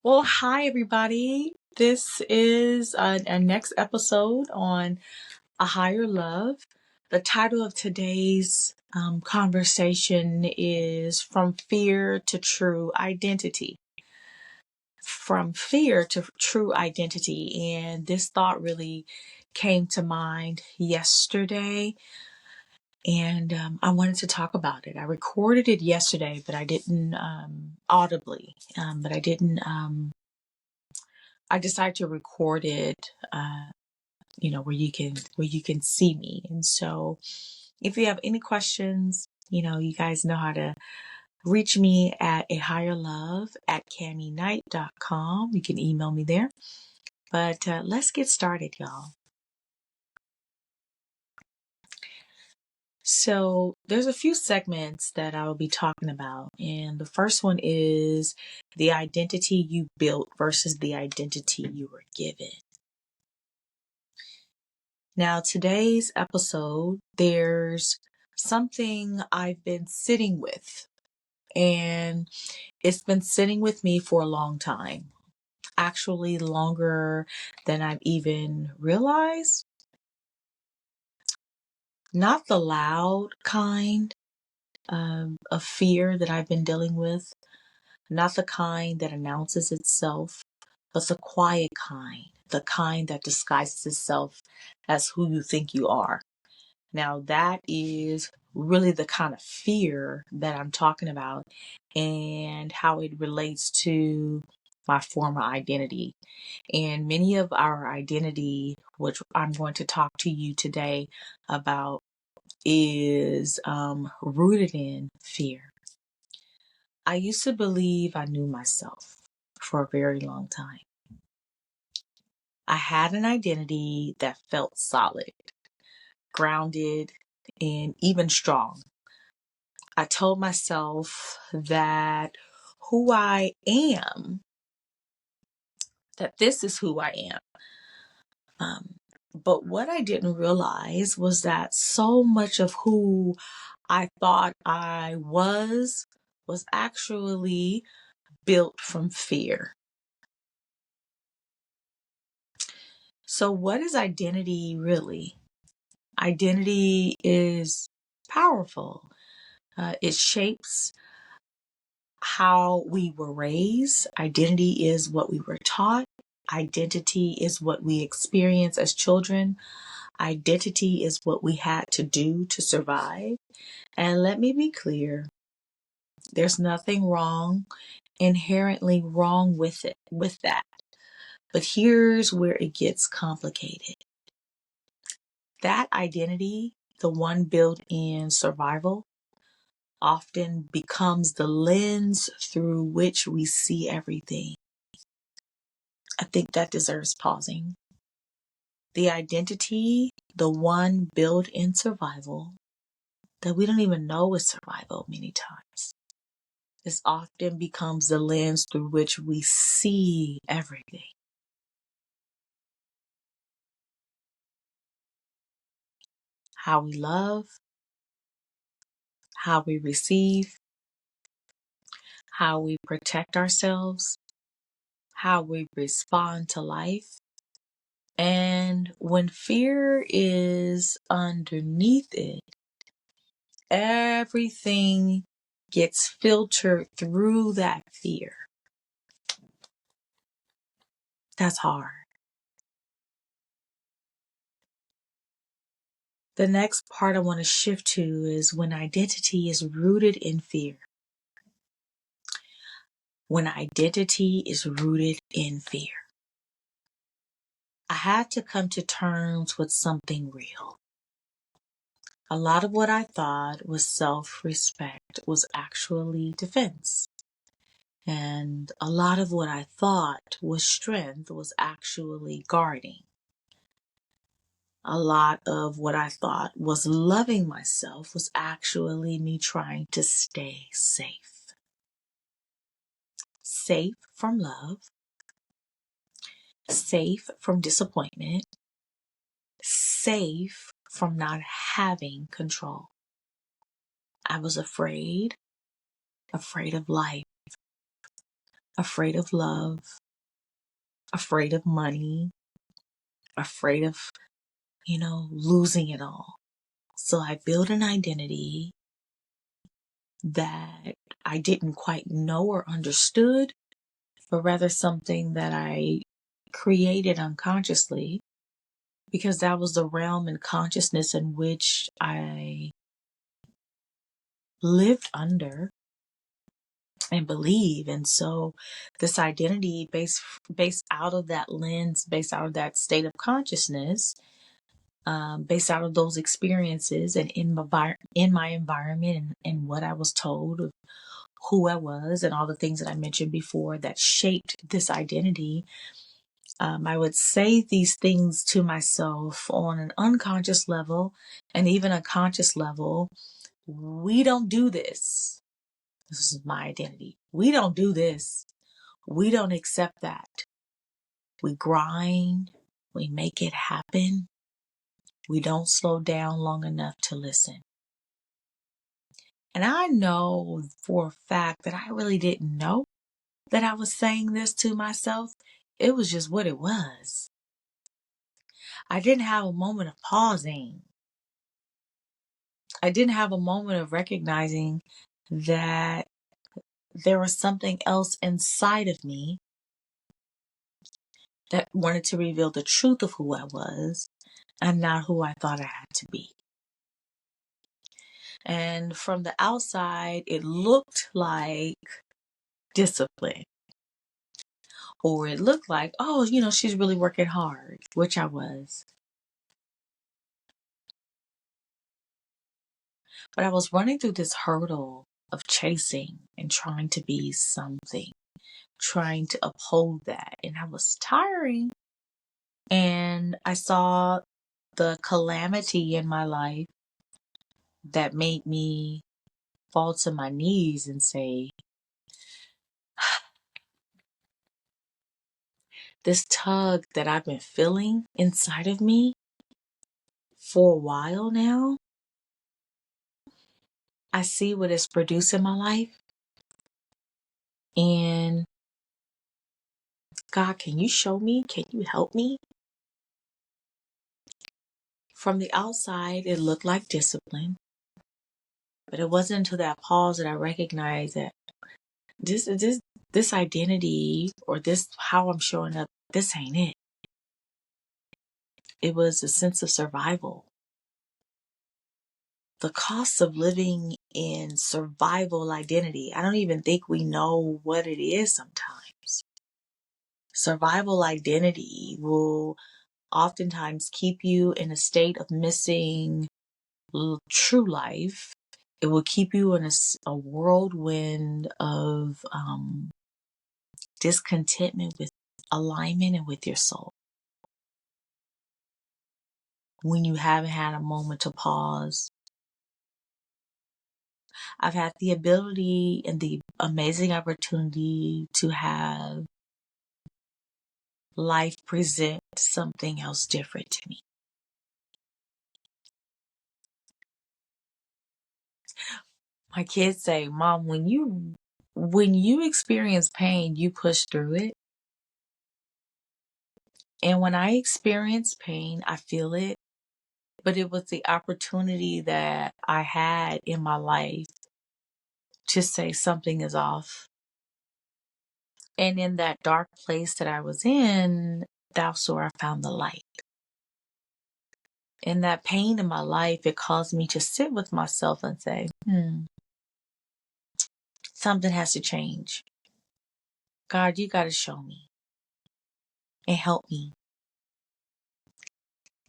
Well, hi everybody. This is a next episode on A Higher Love. The title of today's conversation is From Fear to True Identity. From fear to true identity. And this thought really came to mind yesterday. And I wanted to talk about it. I recorded it yesterday, but I didn't audibly, but I didn't I decided to record it, where you can see me. And so, if you have any questions, you guys know how to reach me at a higher love at cammyknight.com. You can email me there. But let's get started, y'all. So there's a few segments that I will be talking about, and the first one is the identity you built versus the identity you were given. Now, today's episode, there's something I've been sitting with, and it's been sitting with me for a long time. Actually, longer than I've even realized. Not the loud kind of fear that I've been dealing with, not the kind that announces itself, but the quiet kind, the kind that disguises itself as who you think you are. Now, that is really the kind of fear that I'm talking about and how it relates to my former identity. And many of our identity, which I'm going to talk to you today about, is rooted in fear. I used to believe I knew myself for a very long time. I had an identity that felt solid, grounded, and even strong. I told myself that who I am, that this is who I am. But what I didn't realize was that so much of who I thought I was actually built from fear. So, what is identity really? Identity is powerful. It shapes how we were raised. Identity is what we were taught. Identity is what we experience as children. Identity is what we had to do to survive. And let me be clear, there's nothing wrong, inherently wrong with that. But here's where it gets complicated. That identity, the one built in survival, often becomes the lens through which we see everything. I think that deserves pausing. The identity, the one built in survival, that we don't even know is survival many times, this often becomes the lens through which we see everything. How we love, how we receive, how we protect ourselves, how we respond to life. And when fear is underneath it, everything gets filtered through that fear. That's hard. The next part I want to shift to is when identity is rooted in fear. When identity is rooted in fear. I had to come to terms with something real. A lot of what I thought was self-respect was actually defense. And a lot of what I thought was strength was actually guarding. A lot of what I thought was loving myself was actually me trying to stay safe. Safe from love, safe from disappointment, safe from not having control. I was afraid of life, afraid of love, afraid of money, afraid of, losing it all. So I built an identity that I didn't quite know or understood, but rather something that I created unconsciously because that was the realm and consciousness in which I lived under and believe. And so this identity based out of that lens, based out of that state of consciousness, based out of those experiences and in my environment and what I was told of who I was and all the things that I mentioned before that shaped this identity. I would say these things to myself on an unconscious level and even a conscious level. We don't do this. This is my identity. We don't do this. We don't accept that. We grind. We make it happen. We don't slow down long enough to listen. And I know for a fact that I really didn't know that I was saying this to myself. It was just what it was. I didn't have a moment of pausing. I didn't have a moment of recognizing that there was something else inside of me that wanted to reveal the truth of who I was and not who I thought I had to be. And from the outside, it looked like discipline, or it looked like, oh, she's really working hard, which I was. But I was running through this hurdle of chasing and trying to be something, trying to uphold that. And I was tiring. And I saw the calamity in my life that made me fall to my knees and say, this tug that I've been feeling inside of me for a while now, I see what it's produced in my life. And God, can you show me? Can you help me? From the outside, it looked like discipline. But it wasn't until that pause that I recognized that this identity or this how I'm showing up, this ain't it. It was a sense of survival. The cost of living in survival identity. I don't even think we know what it is sometimes. Survival identity will oftentimes keep you in a state of missing true life. It will keep you in a whirlwind of discontentment with alignment and with your soul. When you haven't had a moment to pause, I've had the ability and the amazing opportunity to have life present something else different to me. My kids say, Mom, when you experience pain, you push through it. And when I experience pain, I feel it. But it was the opportunity that I had in my life to say something is off. And in that dark place that I was in, that's where I found the light. In that pain in my life, it caused me to sit with myself and say, something has to change. God, you got to show me and help me.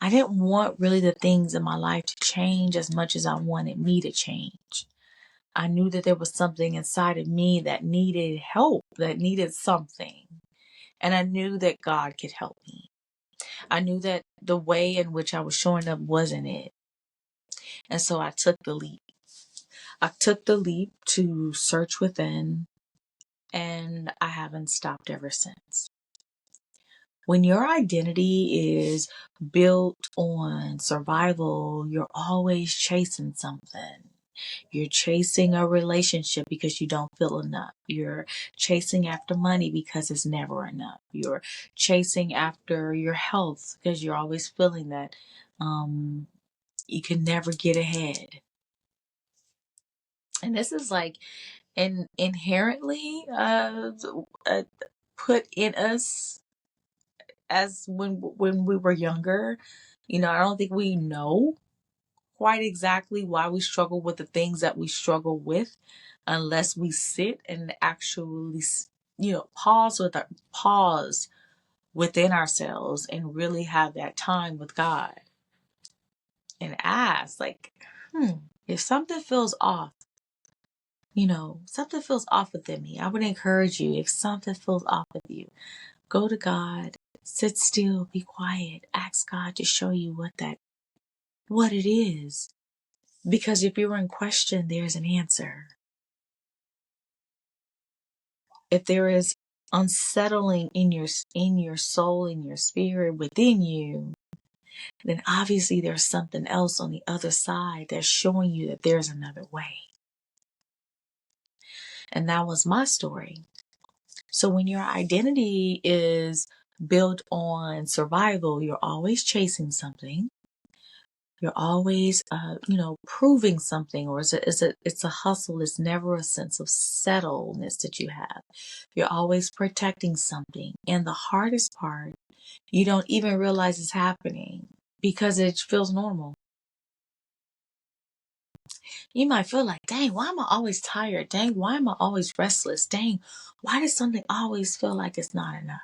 I didn't want really the things in my life to change as much as I wanted me to change. I knew that there was something inside of me that needed help, that needed something. And I knew that God could help me. I knew that the way in which I was showing up wasn't it. And so I took the leap. I took the leap to search within, and I haven't stopped ever since. When your identity is built on survival, you're always chasing something. You're chasing a relationship because you don't feel enough. You're chasing after money because it's never enough. You're chasing after your health because you're always feeling that you can never get ahead. And this is like inherently uh, put in us as when we were younger. I don't think we know quite exactly why we struggle with the things that we struggle with unless we sit and actually pause within ourselves and really have that time with God and ask, like, if something feels off, something feels off within me. I would encourage you, if something feels off with you, go to God, sit still, be quiet, ask God to show you what it is. Because if you're in question, there's an answer. If there is unsettling in your soul, in your spirit, within you, then obviously there's something else on the other side that's showing you that there's another way. And that was my story. So when your identity is built on survival, you're always chasing something. You're always, proving something, or it's a hustle. It's never a sense of settledness that you have. You're always protecting something. And the hardest part, you don't even realize it's happening because it feels normal. You might feel like, dang, why am I always tired? Dang, why am I always restless? Dang, why does something always feel like it's not enough?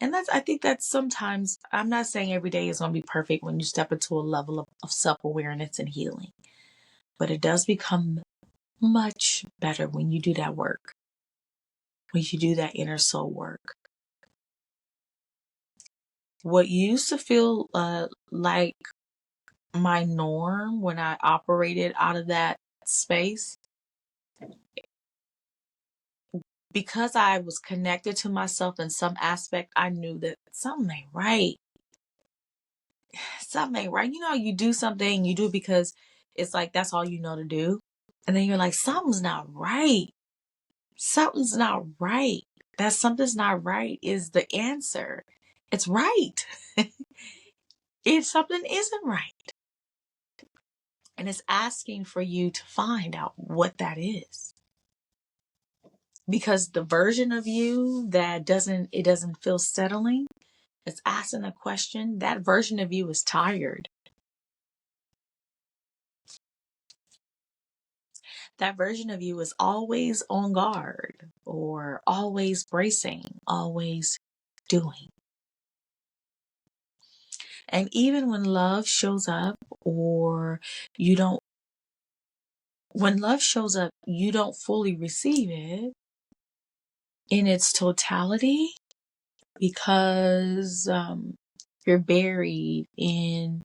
And I think that's sometimes, I'm not saying every day is going to be perfect when you step into a level of self-awareness and healing, but it does become much better when you do that work, when you do that inner soul work. What used to feel like my norm when I operated out of that space, because I was connected to myself in some aspect, I knew that something ain't right. Something ain't right. You do something, you do it because it's like that's all you know to do. And then you're like, something's not right. Something's not right. That something's not right is the answer. It's right. If something isn't right. And it's asking for you to find out what that is. Because the version of you that doesn't feel settling, it's asking a question. That version of you is tired. That version of you is always on guard or always bracing, always doing. And even when love shows up or you don't, when love shows up, you don't fully receive it in its totality because you're buried in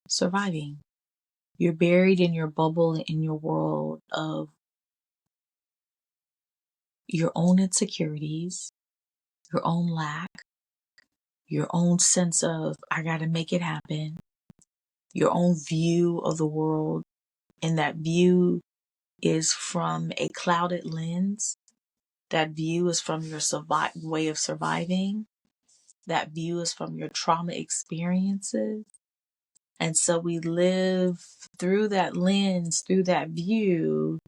surviving. You're buried in your bubble, in your world of your own insecurities, your own lack, your own sense of, I got to make it happen, your own view of the world. And that view is from a clouded lens. That view is from your way of surviving. That view is from your trauma experiences. And so we live through that lens, through that view,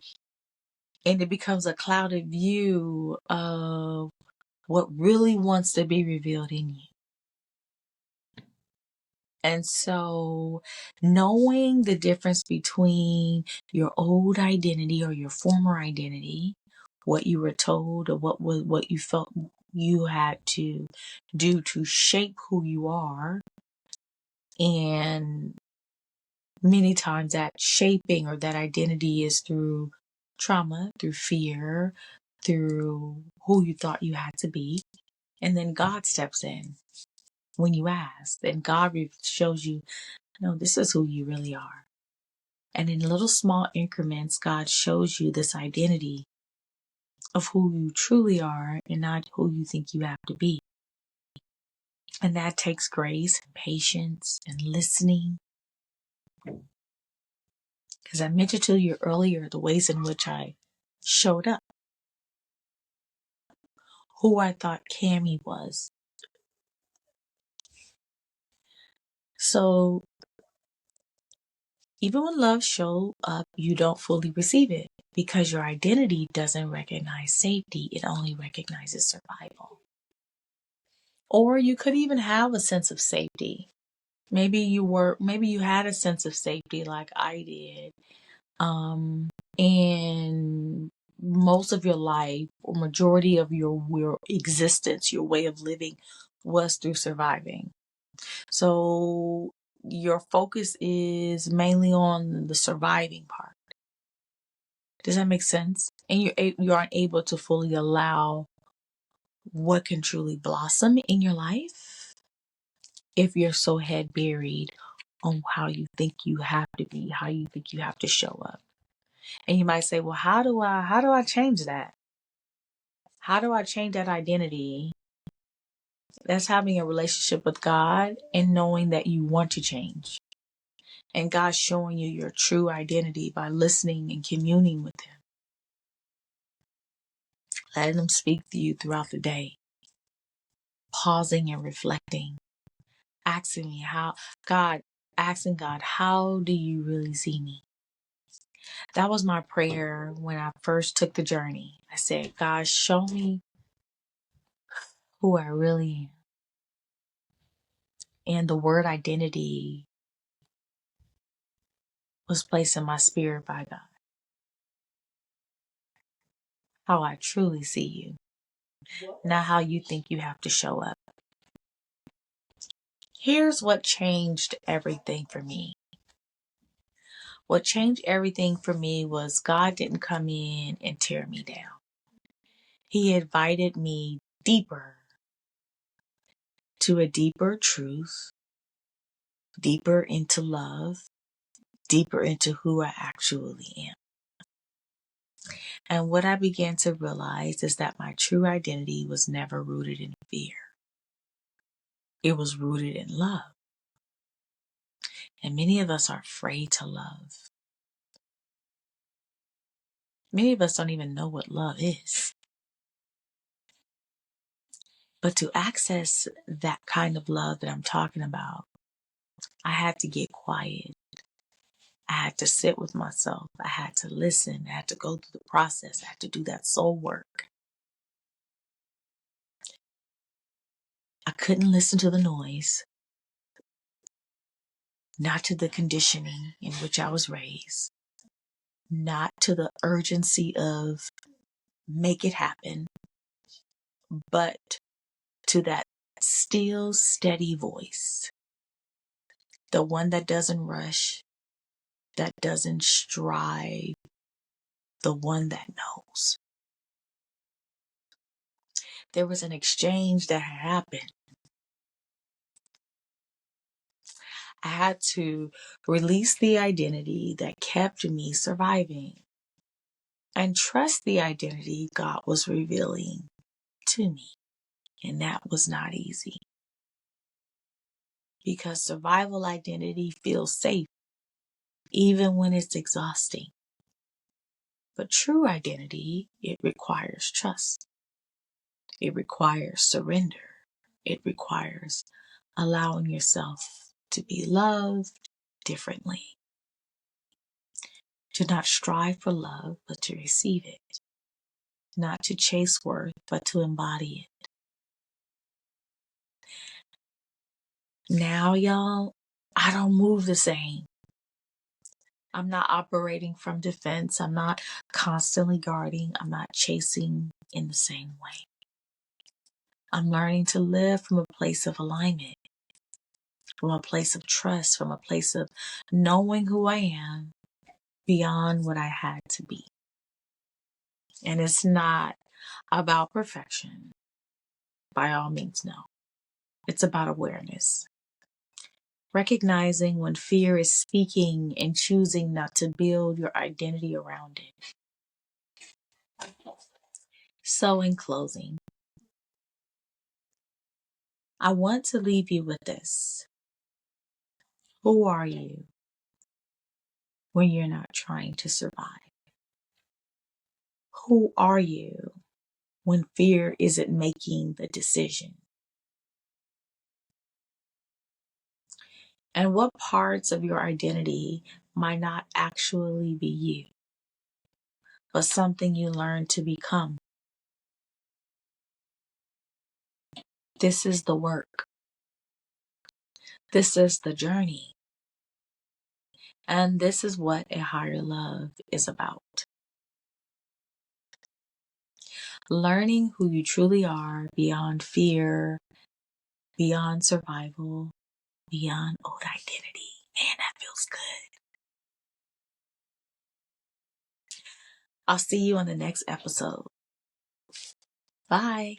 and it becomes a clouded view of what really wants to be revealed in you. And so knowing the difference between your old identity or your former identity, what you were told or what you felt you had to do to shape who you are, and many times that shaping or that identity is through trauma, through fear, through who you thought you had to be. And then God steps in when you ask, and God shows you, no, this is who you really are. And in little small increments, God shows you this identity of who you truly are and not who you think you have to be. And that takes grace and patience and listening. As I mentioned to you earlier, the ways in which I showed up, who I thought Cammie was. So even when love shows up, you don't fully receive it because your identity doesn't recognize safety. It only recognizes survival. Or you could even have a sense of safety. Maybe you had a sense of safety like I did. And most of your life or majority of your existence, your way of living was through surviving. So your focus is mainly on the surviving part. Does that make sense? And you aren't able to fully allow what can truly blossom in your life if you're so head buried on how you think you have to be, how you think you have to show up. And you might say, well, how do I change that? How do I change that identity? That's having a relationship with God and knowing that you want to change. And God showing you your true identity by listening and communing with Him. Letting Him speak to you throughout the day. Pausing and reflecting. Asking God, how do you really see me? That was my prayer when I first took the journey. I said, God, show me who I really am. And the word identity was placed in my spirit by God. How I truly see you, not how you think you have to show up. Here's what changed everything for me. What changed everything for me was God didn't come in and tear me down. He invited me deeper to a deeper truth, deeper into love, deeper into who I actually am. And what I began to realize is that my true identity was never rooted in fear. It was rooted in love. And many of us are afraid to love. Many of us don't even know what love is. But to access that kind of love that I'm talking about, I had to get quiet. I had to sit with myself. I had to listen. I had to go through the process. I had to do that soul work. I couldn't listen to the noise, not to the conditioning in which I was raised, not to the urgency of make it happen, but to that still, steady voice, the one that doesn't rush, that doesn't strive, the one that knows. There was an exchange that had happened. I had to release the identity that kept me surviving and trust the identity God was revealing to me. And that was not easy because survival identity feels safe even when it's exhausting. But true identity, it requires trust. It requires surrender. It requires allowing yourself to be loved differently. To not strive for love, but to receive it. Not to chase worth, but to embody it. Now, y'all, I don't move the same. I'm not operating from defense. I'm not constantly guarding. I'm not chasing in the same way. I'm learning to live from a place of alignment, from a place of trust, from a place of knowing who I am beyond what I had to be. And it's not about perfection. By all means, no. It's about awareness. Recognizing when fear is speaking and choosing not to build your identity around it. So, in closing, I want to leave you with this. Who are you when you're not trying to survive? Who are you when fear isn't making the decision? And what parts of your identity might not actually be you, but something you learn to become? This is the work. This is the journey. And this is what a higher love is about. Learning who you truly are beyond fear, beyond survival, beyond old identity. Man, that feels good. I'll see you on the next episode. Bye.